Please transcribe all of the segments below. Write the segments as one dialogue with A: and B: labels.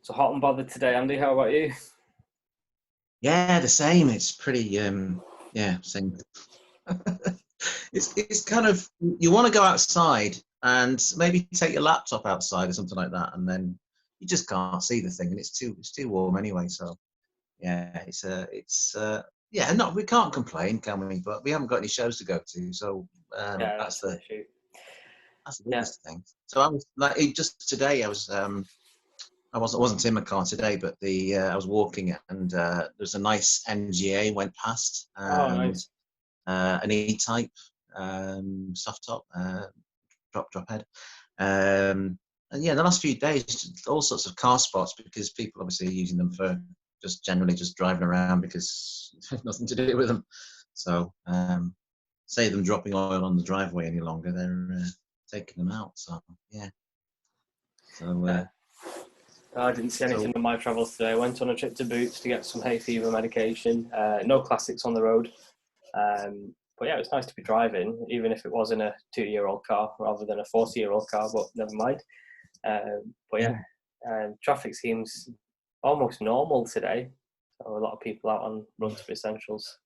A: So hot and bothered today, Andy. How about you?
B: Yeah, the same. It's pretty, same. It's kind of, you want to go outside and maybe take your laptop outside or something like that, and then you just can't see the thing, and it's too warm anyway. So yeah, we can't complain, can we? But we haven't got any shows to go to, so
A: Yeah,
B: that's
A: that's an issue.
B: the
A: Yeah.
B: biggest thing. So I was like, just today, I wasn't in my car today, but I was walking and there's a nice NGA went past,
A: Oh,
B: and
A: nice.
B: an E-type soft top drop head, and yeah, the last few days just all sorts of car spots because people obviously are using them for just generally just driving around because there's nothing to do with them. So save them dropping oil on the driveway any longer, they're taking them out. So yeah. So
A: Yeah. I didn't see anything on my travels today. I went on a trip to Boots to get some hay fever medication. No classics on the road. But yeah, it was nice to be driving, even if it was in a 2-year-old car rather than a 40-year-old car, but never mind. But yeah, traffic seems almost normal today. So a lot of people out on runs for essentials.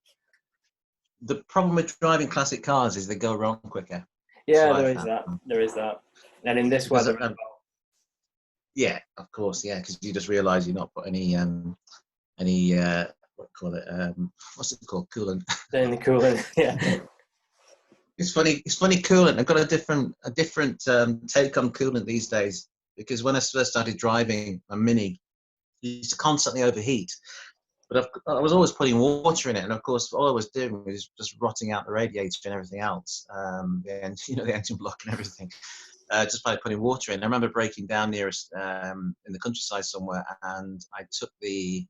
B: the problem with driving classic cars is they go wrong quicker.
A: Yeah, there is that. There is that. And in this weather as well.
B: Yeah, of course, yeah, because you just realise you're not put any what's it called, coolant.
A: Any coolant, yeah.
B: It's funny coolant. I've got a different take on coolant these days, because when I first started driving a Mini, it used to constantly overheat. But I was always putting water in it, and of course, all I was doing was just rotting out the radiator and everything else, the engine block and everything, just by putting water in. I remember breaking down nearest in the countryside somewhere, and I took the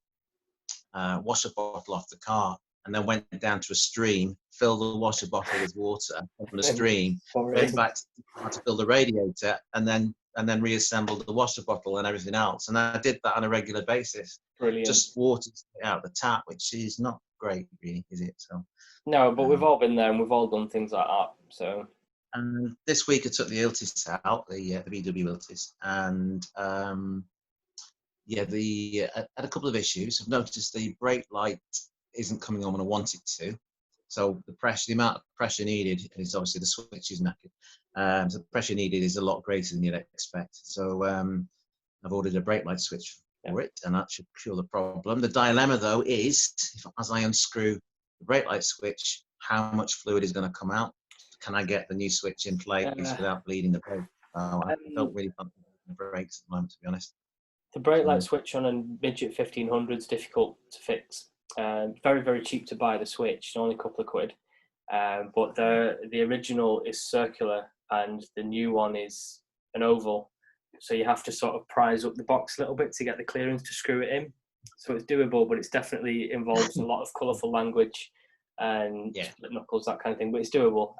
B: washer bottle off the car, and then went down to a stream, filled the washer bottle with water from the stream, went back to the car to fill the radiator, and then reassembled the washer bottle and everything else. And I did that on a regular basis.
A: Brilliant.
B: Just water out the tap, which is not great, really, is it? So
A: no, but we've all been there, and we've all done things like that. So.
B: And this week I took the Iltis out, the VW Iltis, and had a couple of issues. I've noticed the brake light isn't coming on when I want it to. So the amount of pressure needed is obviously the switch is knackered. So the pressure needed is a lot greater than you'd expect. So I've ordered a brake light switch for it, and that should cure the problem. The dilemma, though, is as I unscrew the brake light switch, how much fluid is going to come out? Can I get the new switch in place without bleeding the brake? I don't really want the brakes at the moment, to be honest.
A: The brake light switch on a midget 1500 is difficult to fix. Very, very cheap to buy the switch, only a couple of quid. But the original is circular and the new one is an oval. So you have to sort of prise up the box a little bit to get the clearance to screw it in. So it's doable, but it's definitely involves a lot of colourful language and split knuckles, that kind of thing. But it's doable.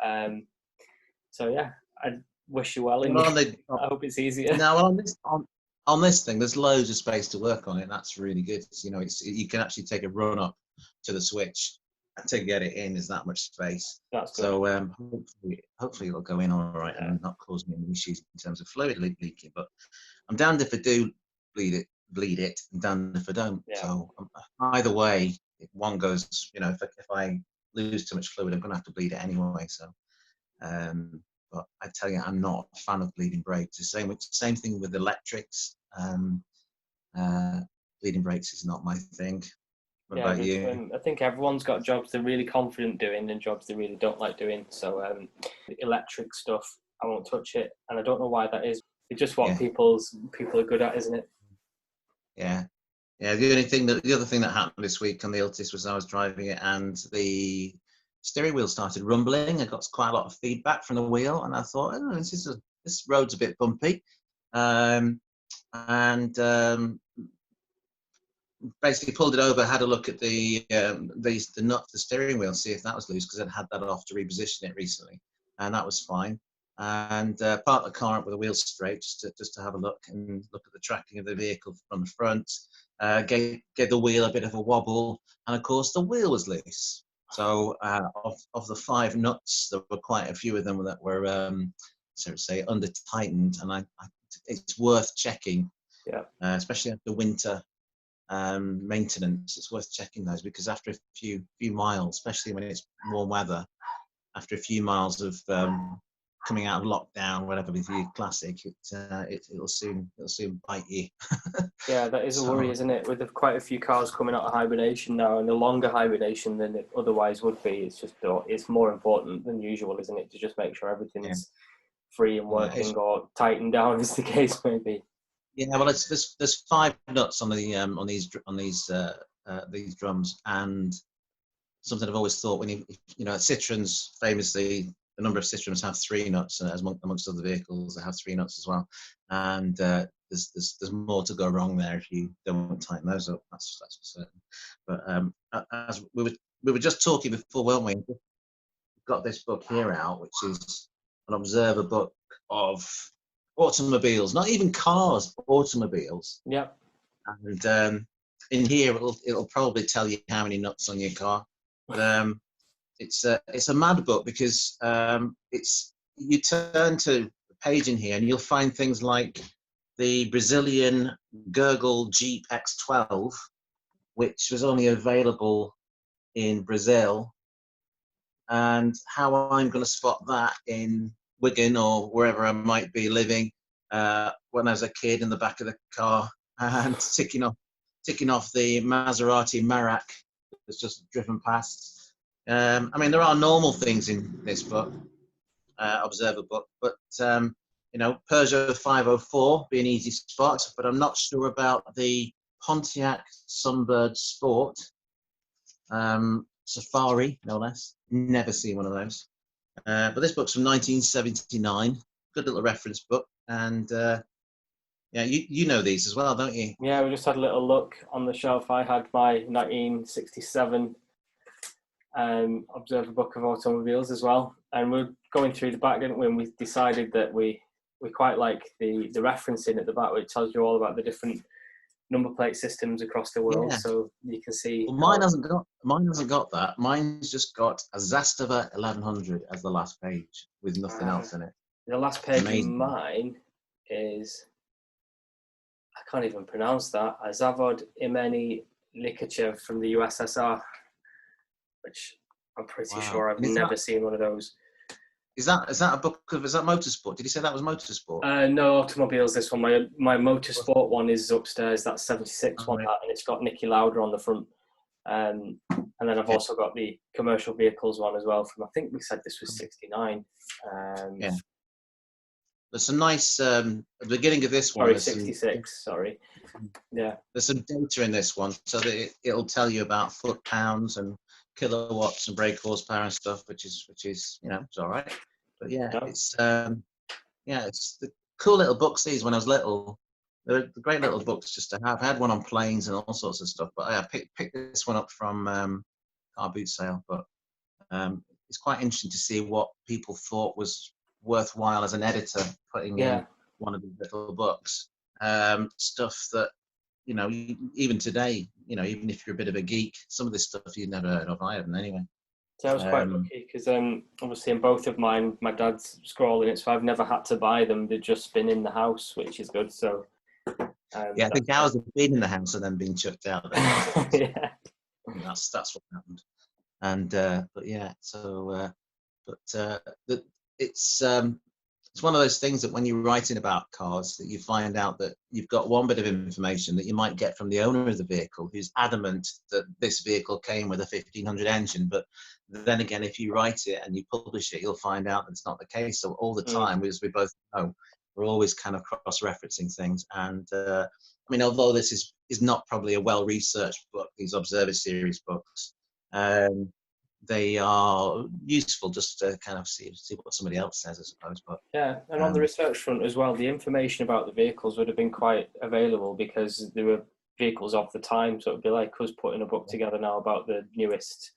A: So yeah, I wish you well. I hope it's easier.
B: No, well, on this thing, there's loads of space to work on it. That's really good. You can actually take a run up to the switch to get it in. There's that much space.
A: That's good.
B: So hopefully it'll go in all right and not cause me any issues in terms of fluid leaking. But I'm damned if I do bleed it, and damned if I don't. Yeah. So either way, if one goes, if I lose too much fluid, I'm going to have to bleed it anyway. So. But I tell you, I'm not a fan of bleeding brakes. The same thing with electrics. Bleeding brakes is not my thing. What about you?
A: I think everyone's got jobs they're really confident doing and jobs they really don't like doing. So electric stuff, I won't touch it, and I don't know why that is. It's just what people are good at, isn't it?
B: Yeah. Yeah. The other thing that happened this week on the Iltis was I was driving it and the steering wheel started rumbling. I got quite a lot of feedback from the wheel, and I thought, this road's a bit bumpy, and basically pulled it over, had a look at the nut, the steering wheel, see if that was loose, because I'd had that off to reposition it recently, and that was fine. And parked the car up with the wheels straight, just to have a look and look at the tracking of the vehicle from the front. Gave the wheel a bit of a wobble, and of course the wheel was loose. So of the 5 nuts, there were quite a few of them that were, under tightened, and it's worth checking
A: Yeah.
B: Especially after winter maintenance. It's worth checking those, because after a few miles, especially when it's warm weather, after a few miles of coming out of lockdown, whatever with your classic, it'll soon bite you.
A: Yeah, that is a worry,
B: So,
A: isn't it? With quite a few cars coming out of hibernation now, and a longer hibernation than it otherwise would be. It's more important than usual, isn't it, to just make sure
B: yeah,
A: everything's free and
B: yeah,
A: working, or tightened down, as the case may be.
B: yeah. Well, there's 5 nuts on these drums, and something I've always thought, when Citroens famously, a number of Citroens have 3 nuts, as amongst other vehicles, they have 3 nuts as well, and there's more to go wrong there if you don't tighten those up. That's for certain. But as we were just talking before, weren't we? We've got this book here out, which is an Observer book of automobiles, not even cars, automobiles.
A: Yeah.
B: And in here, it'll probably tell you how many nuts on your car. But it's a mad book, because you turn to the page in here and you'll find things like the Brazilian Gurgle Jeep X12, which was only available in Brazil, and how I'm going to spot that in Wigan or wherever I might be living when I was a kid, in the back of the car, and ticking off the Maserati Merak that's just driven past. I mean, there are normal things in this book, Observer book, but Peugeot 504 be an easy spot, but I'm not sure about the Pontiac Sunbird Sport, Safari, no less. Never seen one of those. But this book's from 1979. Good little reference book, and yeah, you know these as well, don't you?
A: Yeah, we just had a little look on the shelf. I had my 1967 Observer book of automobiles as well, and we're going through the back, didn't we? And we decided that we quite like the referencing at the back, which tells you all about the different number plate systems across the world,
B: Yeah.
A: so you can see.
B: Well, mine hasn't got that. Mine's just got a Zastava 1100 as the last page, with nothing else in it.
A: The last page of
B: Amazing.
A: mine is, I can't even pronounce that, a Zavod Imeni Likachev from the USSR, which I'm pretty sure I've never seen one of those.
B: Is that a book of, is that motorsport? Did you say that was motorsport?
A: No, automobiles, this one. My motorsport one is upstairs, that 76 one, and it's got Nicky Lauda on the front. And then I've also got the commercial vehicles one as well, from, I think we said this was 69.
B: Yeah. There's some nice, at the beginning of this one.
A: Sorry, 66, sorry. Yeah.
B: There's some data in this one, so that it'll tell you about foot-pounds and kilowatts and brake horsepower and stuff, which is it's all right. But yeah, it's the cool little books. These, when I was little, they're great little books just to have. I had one on planes and all sorts of stuff, but I picked this one up from car boot sale. But it's quite interesting to see what people thought was worthwhile as an editor putting in one of these little books. Stuff that, even today, even if you're a bit of a geek, some of this stuff you've never heard of. I haven't anyway.
A: So I was quite lucky, because obviously in both of mine, my dad's scrolling it, so I've never had to buy them. They've just been in the house, which is good. So
B: I think ours have been in the house and then been chucked out.
A: Yeah,
B: that's what happened. And but yeah, so it's one of those things that when you're writing about cars, that you find out that you've got one bit of information that you might get from the owner of the vehicle, who's adamant that this vehicle came with a 1500 engine. But then again, if you write it and you publish it, you'll find out that it's not the case. So all the time, as we both know, we're always kind of cross-referencing things. And I mean, although this is not probably a well-researched book, these Observer series books, they are useful just to kind of see what somebody else says, I suppose. But
A: yeah, and on the research front as well, the information about the vehicles would have been quite available, because there were vehicles of the time. So it'd be like us putting a book together now about the newest.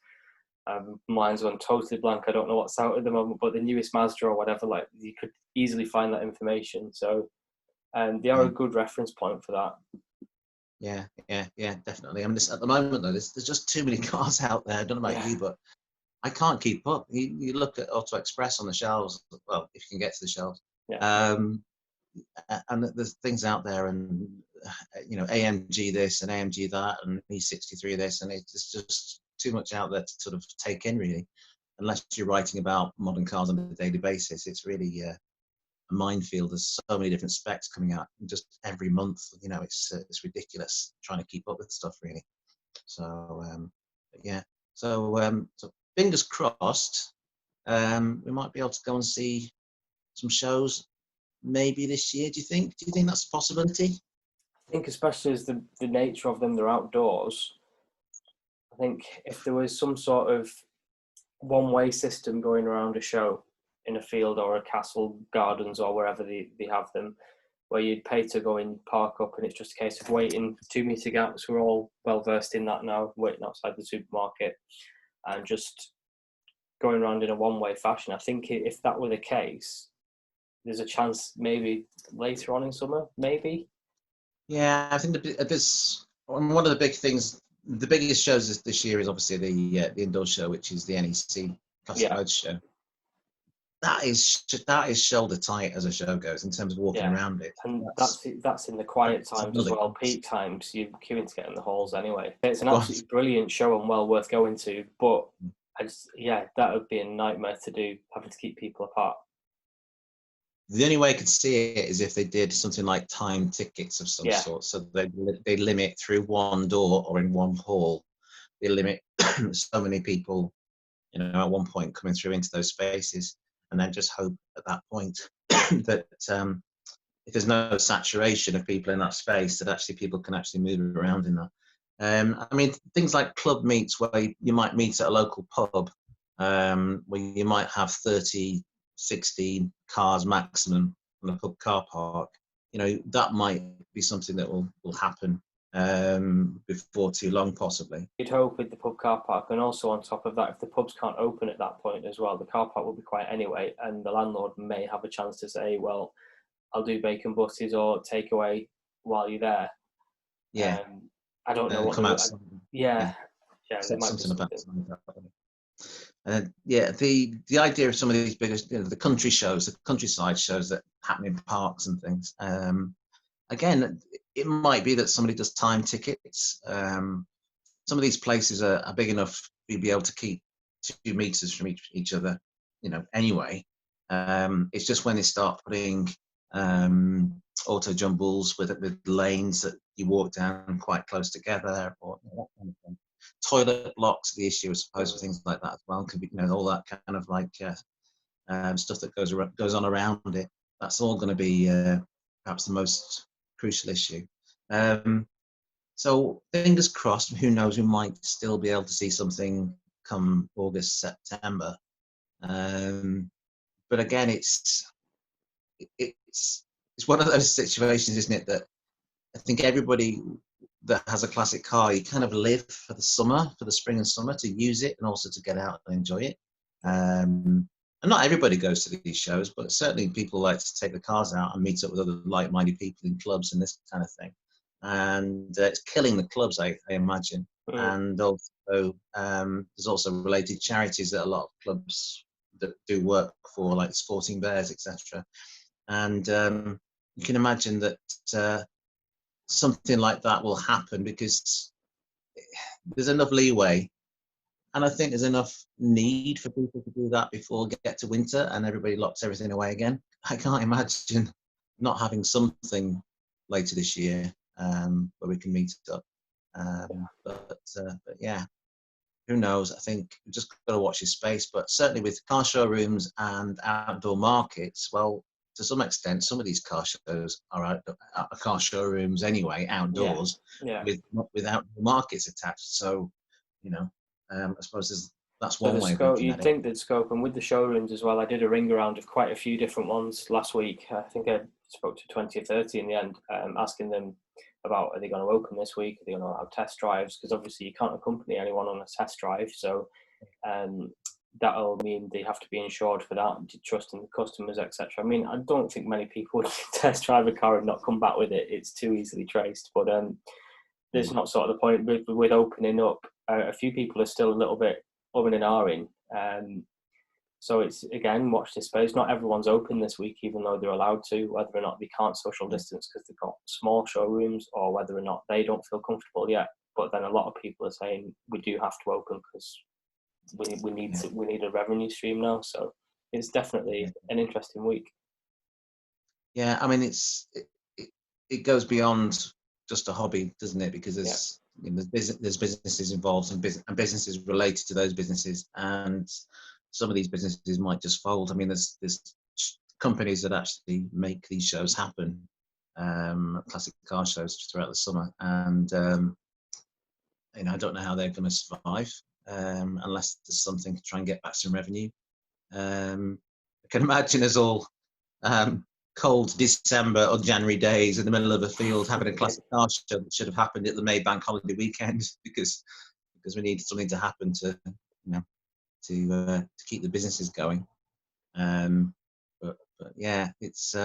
A: Mine's gone totally blank. I don't know what's out at the moment, but the newest Mazda or whatever, like, you could easily find that information. So they are a good reference point for that.
B: Yeah, definitely. I mean, at the moment though, there's just too many cars out there. I don't know about you, but I can't keep up. You look at Auto Express on the shelves. Well, if you can get to the shelves, and there's things out there, and you know, AMG this and AMG that and E63 this, and it's just too much out there to sort of take in, really. Unless you're writing about modern cars on a daily basis, it's really a minefield. There's so many different specs coming out just every month. You know, it's ridiculous trying to keep up with stuff, really. So yeah, so fingers crossed, we might be able to go and see some shows maybe this year. Do you think that's a possibility?
A: I think especially as the nature of them, they're outdoors. I think if there was some sort of one-way system going around a show in a field or a castle gardens or wherever they have them, where you'd pay to go and park up and it's just a case of waiting 2 metre gaps. We're all well versed in that now, waiting outside the supermarket and just going around in a one-way fashion. I think if that were the case, there's a chance maybe later on in summer, maybe.
B: Yeah, I think this one of the big things, the biggest shows this year is obviously the indoor show, which is the NEC Classic Motor Show. That is shoulder tight as a show goes in terms of walking around it.
A: And that's in the quiet times as well. Peak times, you're queuing to get in the halls anyway. It's an absolutely brilliant show and well worth going to. But that would be a nightmare to do, having to keep people apart.
B: The only way I could see it is if they did something like time tickets of some sort. So they limit through one door or in one hall. They limit so many people, you know, at one point coming through into those spaces, and then just hope at that point that if there's no saturation of people in that space, that actually people can actually move around in that. I mean, things like club meets where you might meet at a local pub, where you might have 30, 16 cars maximum on a pub car park. You know, that might be something that will happen before too long, possibly.
A: You'd hope with the pub car park, and also on top of that, if the pubs can't open at that point as well, the car park will be quiet anyway, and the landlord may have a chance to say, well, I'll do bacon butties or takeaway while you're there.
B: Yeah.
A: I don't know what
B: come out.
A: Yeah,
B: there might be something. The idea of some of these biggest, you know, the country shows, the countryside shows that happen in parks and things. Again, it might be that somebody does time tickets. Some of these places are big enough to be able to keep 2 meters from each other, you know, anyway. It's just when they start putting auto jumbles with lanes that you walk down quite close together, or you know, that kind of thing. Toilet blocks, the issue, I suppose, for things like that as well. Could be, you know, all that kind of like stuff that goes on around it. That's all going to be perhaps the most crucial issue. So fingers crossed. Who knows? We might still be able to see something come August, September. But again, it's one of those situations, isn't it, that I think everybody that has a classic car, you kind of live for the summer, for the spring and summer, to use it and also to get out and enjoy it. And not everybody goes to these shows, but certainly people like to take the cars out and meet up with other like-minded people in clubs and this kind of thing. And it's killing the clubs, I imagine. And also, there's also related charities that a lot of clubs that do work for, like Sporting Bears, etc. And you can imagine that something like that will happen because there's enough leeway, and I think there's enough need for people to do that before we get to winter and everybody locks everything away again. I can't imagine not having something later this year where we can meet up. But yeah, who knows? I think we've just got to watch this space. But certainly with car showrooms and outdoor markets, well, to some extent, some of these car shows are car showrooms anyway, outdoors, with outdoor markets attached. So, you know, I suppose that's one way of looking at it.
A: You'd think there'd scope, and with the showrooms as well, I did a ring around of quite a few different ones last week. I think I spoke to 20 or 30 in the end, asking them about, are they going to open this week? Are they going to have test drives? Because obviously you can't accompany anyone on a test drive. So that'll mean they have to be insured for that, trusting the customers, etc. I mean, I don't think many people would test drive a car and not come back with it. It's too easily traced. But there's not sort of the point with opening up. A few people are still a little bit umming and ahhing. So it's, again, watch this space. Not everyone's open this week, even though they're allowed to, whether or not they can't social distance because they've got small showrooms, or whether or not they don't feel comfortable yet. But then a lot of people are saying we do have to open because we need a revenue stream now. So it's definitely an interesting week.
B: Yeah, I mean, it goes beyond just a hobby, doesn't it? Because there's there's businesses involved and businesses related to those businesses, and some of these businesses might just fold. I mean, there's companies that actually make these shows happen, classic car shows throughout the summer, and I don't know how they're going to survive unless there's something to try and get back some revenue. I can imagine us all cold December or January days in the middle of a field having a classic car show that should have happened at the May Bank holiday weekend because we need something to happen to to keep the businesses going. But yeah, it's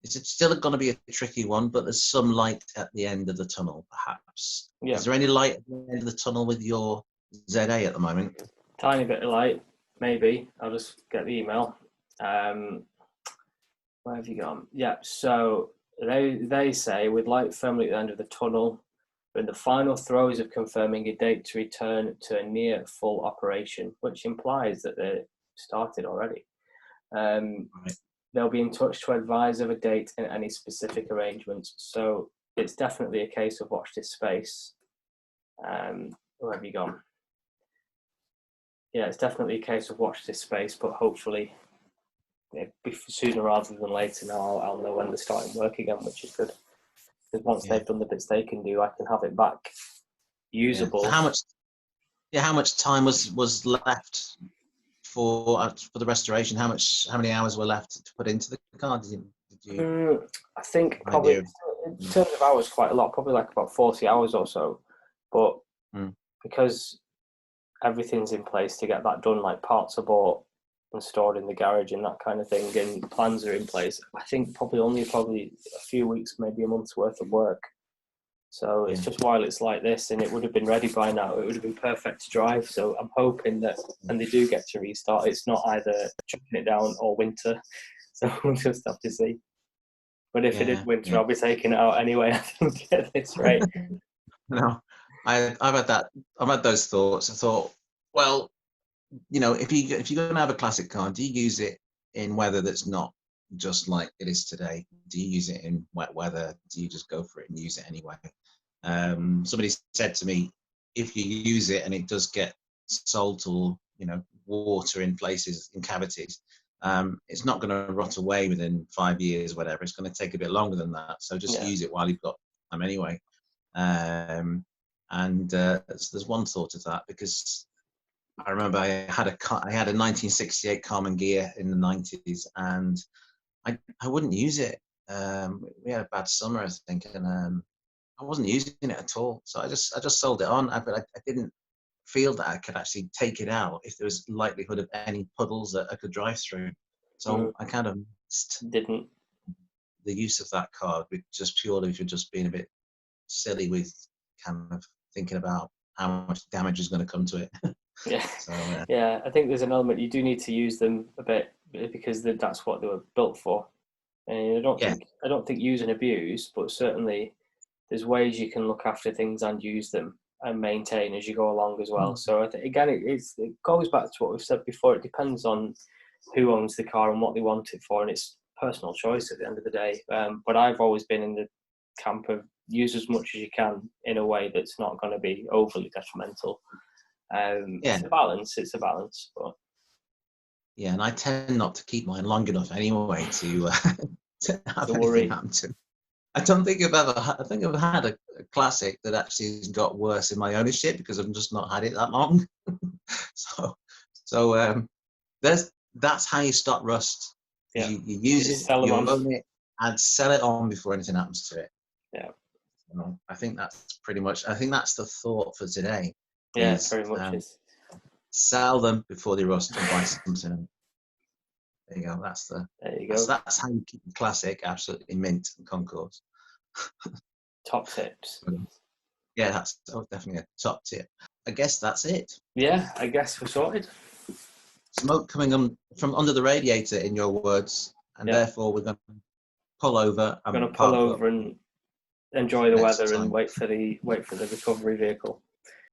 B: still going to be a tricky one, but there's some light at the end of the tunnel, perhaps. Yeah. Is there any light at the end of the tunnel with your ZA at the moment?
A: Tiny bit of light, maybe. I'll just get the email. Where have you gone? Yeah, so they say, with light firmly at the end of the tunnel, we're in the final throes of confirming a date to return to a near full operation, which implies that they started already. Right. They'll be in touch to advise of a date and any specific arrangements. So it's definitely a case of watch this space. Where have you gone? Yeah, it's definitely a case of watch this space, but hopefully sooner rather than later. Now I'll know when they're starting work again, which is good. Because once they've done the bits they can do, I can have it back usable.
B: So how much time was left for the restoration? How many hours were left to put into the car? Did you
A: I think probably in terms of hours, quite a lot. Probably like about 40 hours or so. But because everything's in place to get that done, like parts are bought and stored in the garage and that kind of thing, and plans are in place, I think probably a few weeks, maybe a month's worth of work. So it's just while it's like this, and it would have been ready by now, it would have been perfect to drive. So I'm hoping that when they do get to restart, it's not either chucking it down or winter. So we'll just have to see. But if it is winter, I'll be taking it out anyway, I think, at this rate.
B: No, I've had those thoughts. I thought, well, if you're going to have a classic car, do you use it in weather that's not just like it is today? Do you use it in wet weather? Do you just go for it and use it anyway? Somebody said to me, if you use it and it does get salt or water in places, in cavities, it's not going to rot away within 5 years, whatever. It's going to take a bit longer than that. So just use it while you've got time anyway. There's one thought of that, because I remember I had a 1968 Carmen Ghia in the 90s, and I wouldn't use it. We had a bad summer, I think, and I wasn't using it at all. So I just sold it on. But I didn't feel that I could actually take it out if there was likelihood of any puddles that I could drive through. So I kind of
A: didn't
B: the use of that car, just purely for just being a bit silly with kind of thinking about how much damage is going to come to it.
A: Yeah. So, I think there's an element you do need to use them a bit, because that's what they were built for. And I don't think use and abuse, but certainly there's ways you can look after things and use them and maintain as you go along as well. So I think, again, it goes back to what we've said before. It depends on who owns the car and what they want it for, and it's personal choice at the end of the day. But I've always been in the camp of use as much as you can in a way that's not going to be overly detrimental. It's a balance. But
B: and I tend not to keep mine long enough anyway to have anything happen to. I think I've had a classic that actually has got worse in my ownership because I've just not had it that long. so that's how you stop rust.
A: Yeah.
B: You use it, you own it, and sell it on before anything happens to it.
A: Yeah.
B: I think that's pretty much. I think that's the thought for today.
A: Yeah, very much is.
B: Sell them before they rust and buy something. There you go. That's how you keep the classic absolutely mint and concourse.
A: Top tips.
B: Yeah, that's definitely a top tip. I guess that's it.
A: Yeah, I guess we're sorted.
B: smoke coming from under the radiator, in your words, and therefore we're going to pull over.
A: I'm going to pull over and enjoy the weather and
B: time.
A: wait for the recovery vehicle.